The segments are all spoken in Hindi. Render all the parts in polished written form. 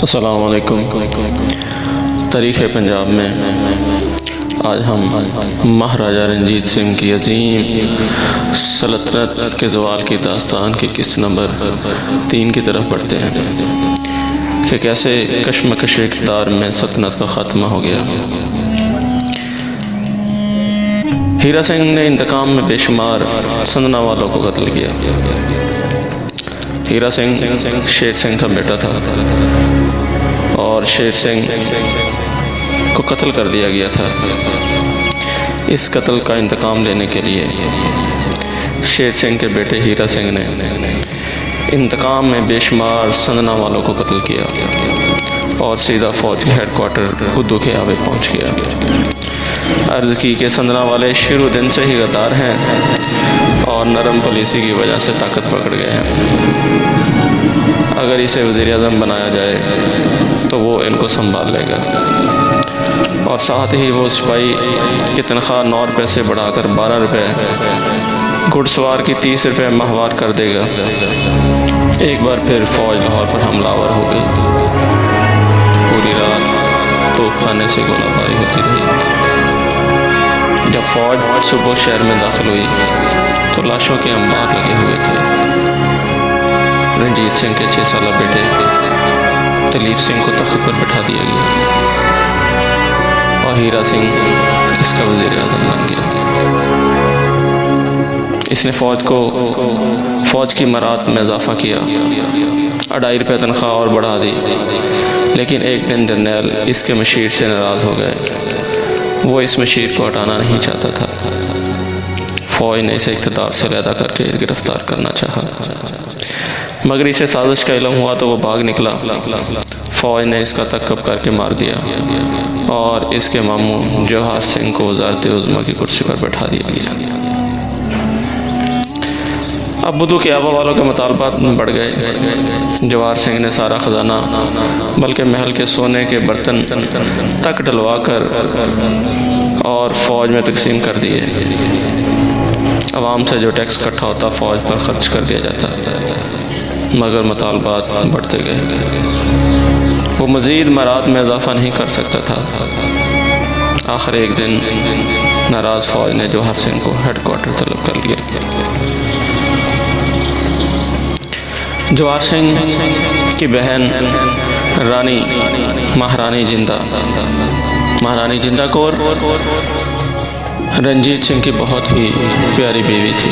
अस्सलाम वालेकुम। तारीख़ पंजाब में आज हम महाराजा रंजीत सिंह की अजीम सल्तनत के ज़वाल की दास्तान की किस्त नंबर 3 की तरफ बढ़ते हैं कि कैसे कशमकश इक़्तिदार में सल्तनत का ख़ात्मा हो गया। हीरा सिंह ने इंतकाम में बेशुमार संदना वालों को कत्ल किया। हीरा सिंह शेर सिंह का बेटा था और शेर सिंह को कत्ल कर दिया गया था। इस कत्ल का इंतकाम लेने के लिए शेर सिंह के बेटे हीरा सिंह ने इंतकाम में बेशुमार संदना वालों को कत्ल किया और सीधा फ़ौज के हेडक्वार्टर बुद्धू के आवे पहुंच गया। अर्ज़ की कि संदना वाले शुरू दिन से ही गद्दार हैं और नरम पॉलिसी की वजह से ताकत पकड़ गए हैं। अगर इसे वज़ीर आज़म बनाया जाए तो वो इनको संभाल लेगा और साथ ही वो सिपाही की तनख्वाह 9 रुपये से बढ़ाकर 12 रुपये, घुड़सवार की 30 रुपये माहवार कर देगा। एक बार फिर फ़ौज लाहौर पर हमलावर हो गई। पूरी रात तोपखाने से गोलाबारी होती रही। जब फ़ौज सुबह शहर में दाखिल हुई तो लाशों के अंबार लगे हुए थे। रंजीत सिंह के 6 साला बेटे दलीप सिंह को तख्त पर बैठा दिया गया और हीरा सिंह इसका वज़ीर आज़म बन गया। इसने फ़ौज की मरात में इजाफ़ा किया, 2.5 रुपये तनख्वाह और बढ़ा दी। लेकिन एक दिन जर्नैल इसके मशीर से नाराज़ हो गए। वो इस मशीर को हटाना नहीं चाहता था। फ़ौज ने इसे इक़्तिदार से अलहदा करके गिरफ़्तार करना चाहा, मगर इसे साजिश का इल्म हुआ तो वो भाग निकला। फ़ौज ने इसका तक़ब करके मार दिया और इसके मामू जवाहर सिंह को वज़ारत-ए-उज़्मा की कुर्सी पर बैठा दिया गया। अब बुद्धू के आबा वालों के मुतालबात बढ़ गए। जवाहर सिंह ने सारा ख़जाना बल्कि महल के सोने के बर्तन तक डलवा कर और फ़ौज में तकसीम कर दिए। आवाम से जो टैक्स इकट्ठा होता फ़ौज पर ख़र्च कर दिया जाता, मगर मुतालबात बढ़ते गए। वो मज़ीद मरात में इजाफ़ा नहीं कर सकता था। आखिर एक दिन नाराज़ फ़ौज ने जवाहर सिंह को हेडक्वार्टर तलब कर लिया। जवाहर सिंह की बहन रानी महारानी जिंदा कौर रंजीत सिंह की बहुत ही प्यारी बीवी थी।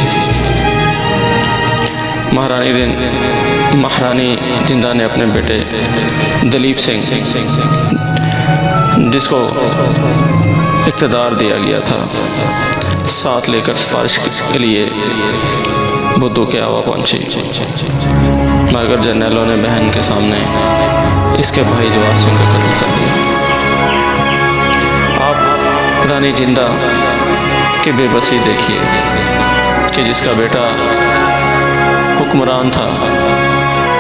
महारानी जिंदा ने अपने बेटे दलीप सिंह, जिसको इक़्तिदार दिया गया था, साथ लेकर सिफारिश के लिए बुद्धू के आवा पहुंची। मगर जर्नैलों ने बहन के सामने इसके भाई जवाहर सिंह को कत्ल कर दिया। आप रानी जिंदा की बेबसी देखिए कि जिसका बेटा हुक्मरान था,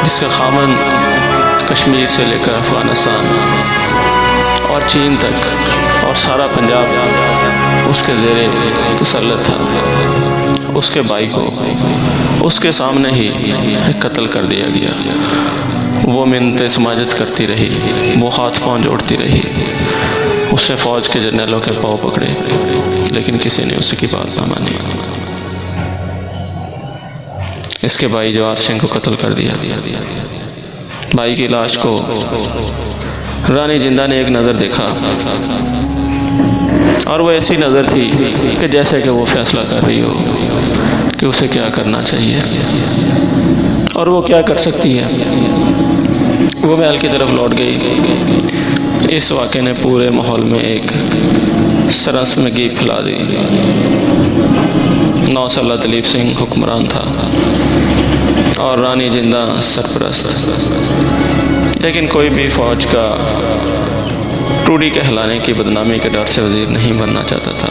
जिसका खामन कश्मीर से लेकर अफ़गानिस्तान और चीन तक और सारा पंजाब उसके ज़ेरे तसल्लुत था, उसके भाई को उसके सामने ही कत्ल कर दिया गया। वो मिन्नतें समाजत करती रही, वो हाथ पांव जोड़ती रही। उससे फ़ौज के जर्नैलों के पाँव पकड़े, लेकिन किसी ने उसकी बात ना मानी। इसके भाई जवाहर सिंह को कत्ल कर दिया। भाई की लाश को रानी जिंदा ने एक नज़र देखा और वो ऐसी नज़र थी कि जैसे कि वो फैसला कर रही हो कि उसे क्या करना चाहिए और वो क्या कर सकती है। वो महल की तरफ लौट गई। इस वाक़े ने पूरे माहौल में एक सरसमगी फैला दी। 9 साला दलीप सिंह हुक्मरान था और रानी जिंदा सरपरस्त। लेकिन कोई भी फ़ौज का टूटी कहलाने की बदनामी के डर से वज़ीर नहीं बनना चाहता था।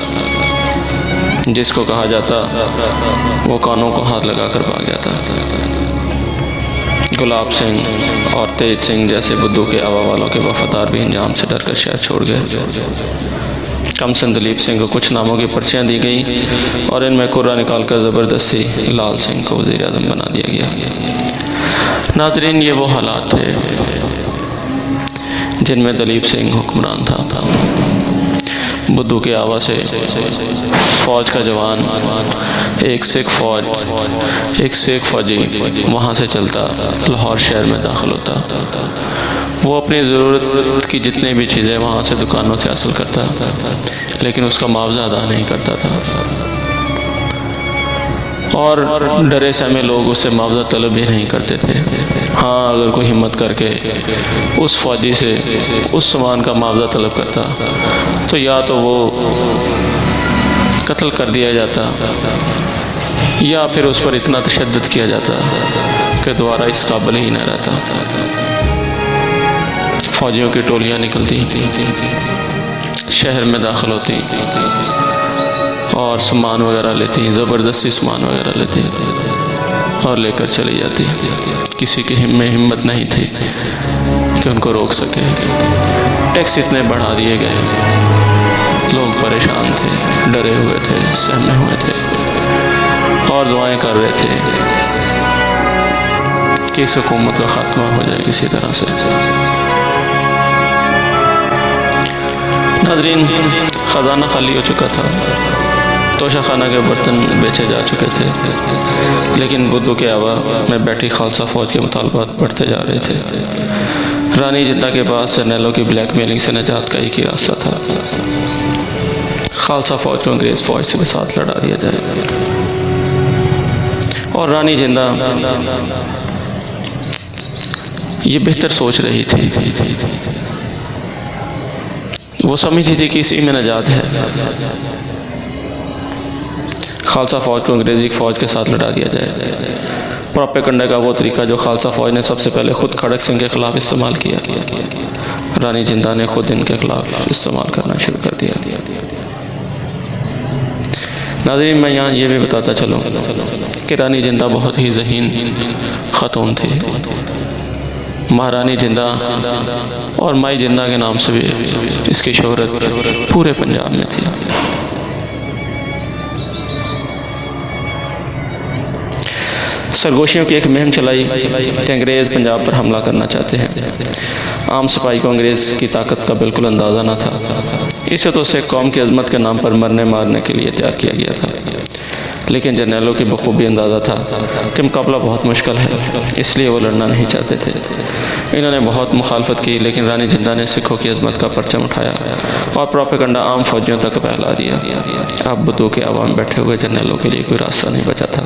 जिसको कहा जाता वो कानों को हाथ लगाकर भाग जाता। गुलाब सिंह और तेज सिंह जैसे बुद्धू के आवा वालों के वफादार भी इंजाम से डरकर शहर छोड़ गए। कमसन दलीप सिंह को कुछ नामों की पर्चियाँ दी गई और इनमें कुर्रा निकालकर ज़बरदस्ती लाल सिंह को वज़ीर आज़म बना दिया गया। नाज़रीन, ये वो हालात थे जिनमें दलीप सिंह हुक्मरान था। बुद्धू के आवा से फ़ौज का जवान एक सिख फ़ौजी वहाँ से चलता लाहौर शहर में दाखिल होता। वो अपनी ज़रूरत की जितनी भी चीज़ें वहाँ से दुकानों से हासिल करता, लेकिन उसका मुआवजा अदा नहीं करता था और डरे सहमे लोग उससे मुआवजा तलब भी नहीं करते थे। हाँ, अगर कोई हिम्मत करके उस फ़ौजी से उस सामान का मुआवजा तलब करता तो या तो वो कत्ल कर दिया जाता या फिर उस पर इतना तशद्दुद किया जाता कि दोबारा इस काबिल ही न रहता। फ़ौजियों की टोलियाँ निकलती, शहर में दाखिल होती और सामान वगैरह लेती, ज़बरदस्ती सामान वगैरह लेती और लेकर चली जाती। किसी की हिम्मत नहीं थी कि उनको रोक सके। टैक्स इतने बढ़ा दिए गए, लोग परेशान थे, डरे हुए थे, सहमे हुए थे और दुआएं कर रहे थे कि इस हुकूमत का ख़ात्मा हो जाए किसी तरह से। नाज़रीन, ख़जाना खाली हो चुका था, तोशा खाना के बर्तन बेचे जा चुके थे, लेकिन बुद्धू के आवा में बैठी खालसा फ़ौज के मुतालबात बढ़ते जा रहे थे। रानी जिद्दा के पास जर्नैलों की ब्लैकमेलिंग से निजात का एक ही रास्ता था, खालसा फ़ौज को अंग्रेज़ फ़ौज से भी साथ लड़ा दिया जाए। और रानी जिंदा ये बेहतर सोच रही थी, वो समझती थी कि इसी में निजात है। खालसा फ़ौज को अंग्रेज़ी फ़ौज के साथ लड़ा दिया जाए। प्रोपेगेंडा का वो तरीका जो खालसा फ़ौज ने सबसे पहले खुद खड़क सिंह के ख़िलाफ़ इस्तेमाल किया, रानी जिंदा ने खुद इनके ख़िलाफ़ इस्तेमाल करना शुरू कर दिया। नाज़रीन, मैं यहाँ ये भी बताता चलूँ कि रानी जिंदा बहुत ही ज़हीन ख़तून थी। महारानी जिंदा और माई जिंदा के नाम से भी इसकी शोहरत पूरे पंजाब में थी। सरगोशियों की एक मुहिम चलाई कि अंग्रेज़ पंजाब पर हमला करना चाहते हैं। आम सिपाही को अंग्रेज़ की ताकत का बिल्कुल अंदाज़ा न था। इसे तो सिख कौम की अज़मत के नाम पर मरने मारने के लिए तैयार किया गया था, लेकिन जर्नैलों की बखूबी अंदाज़ा था कि मुकाबला बहुत मुश्किल है, इसलिए वो लड़ना नहीं चाहते थे। इन्होंने बहुत मुखालफत की, लेकिन रानी जिंदा ने सिखों की अज़मत का परचम उठाया और प्रोपेगेंडा आम फ़ौजियों तक फैला दिया। अब बुद्धू के आवाम बैठे हुए जर्नैलों के लिए कोई रास्ता नहीं बचा था।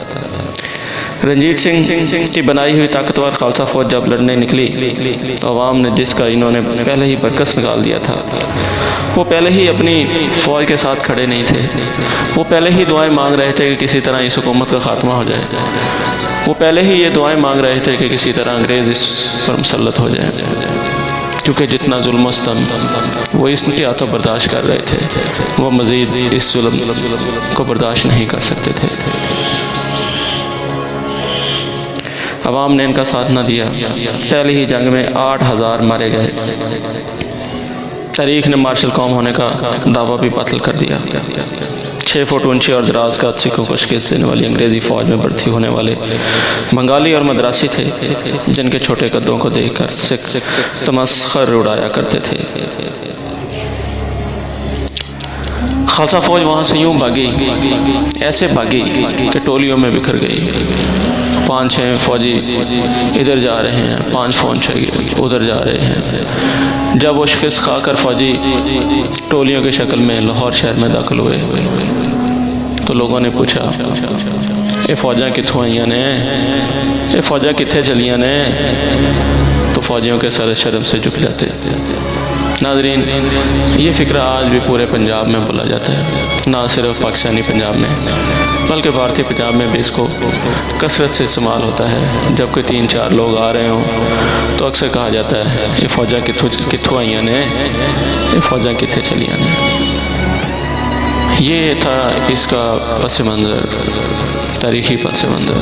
रंजीत सिंह की बनाई हुई ताकतवर खालसा फ़ौज जब लड़ने निकली, अवाम ने जिसका इन्होंने पहले ही बरकस निकाल दिया था, वो पहले ही अपनी फ़ौज के साथ खड़े नहीं थे। वो पहले ही दुआएं मांग रहे थे कि किसी तरह इस हुकूमत का ख़ात्मा हो जाए। वो पहले ही ये दुआएं मांग रहे थे कि किसी तरह अंग्रेज़ इस पर मुसल्लत हो जाए, क्योंकि जितना जुल्म सितम वो इसके हाथों बर्दाश्त कर रहे थे, वो मज़ीद इस जुल्म को बर्दाश्त नहीं कर सकते थे। अवाम ने इनका साथ न दिया। पहली ही जंग में 8000 मारे गए। तारीख ने मार्शल कौम होने का दावा भी बातिल कर दिया। 6 फुट ऊंची और दराज का सिखों को शिकस्त देने वाली अंग्रेज़ी फ़ौज में भर्ती होने वाले बंगाली और मद्रासी थे, जिनके छोटे कदों को देखकर सिख तमस्खर उड़ाया करते थे। खालसा फ़ौज वहाँ से यूँ भागी, ऐसे भागी कि टोलियों में बिखर गई। 5-6 फ़ौजी इधर जा रहे हैं, 5 फ़ौजी उधर जा रहे हैं। जब वो शिकस्त खाकर फ़ौजी टोलियों की शक्ल में लाहौर शहर में दाखिल हुए तो लोगों ने पूछा, ये फ़ौजा कित्थों आईयां ने, ये फ़ौजा कित्थे चलियां ने? तो फ़ौजियों के सर शर्म से झुक जाते। नाज़रीन, ये फ़िक्रा आज भी पूरे पंजाब में बोला जाता है, ना सिर्फ पाकिस्तानी पंजाब में बल्कि भारतीय पंजाब में भी इसको कसरत से इस्तेमाल होता है। जब कोई 3-4 लोग आ रहे हों तो अक्सर कहा जाता है, ये फ़ौजा कित्थों आईयां ने, ये फ़ौजा कित्थे चलियां ने। ये था इसका पस मंज़र, तारीख़ी पस मंज़र।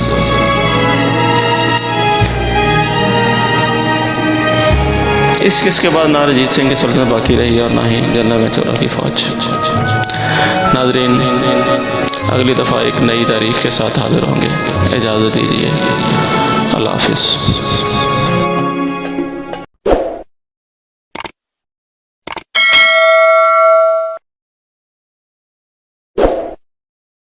इस किस के बाद ना रंजीत सिंह की सल्तनत बाकी रही और ना ही जनरल मैचोरा की फ़ौज। नाज़रीन, अगली दफ़ा एक नई तारीख़ के साथ हाज़िर होंगे। इजाज़त दीजिए। अल्लाह हाफ़िज़।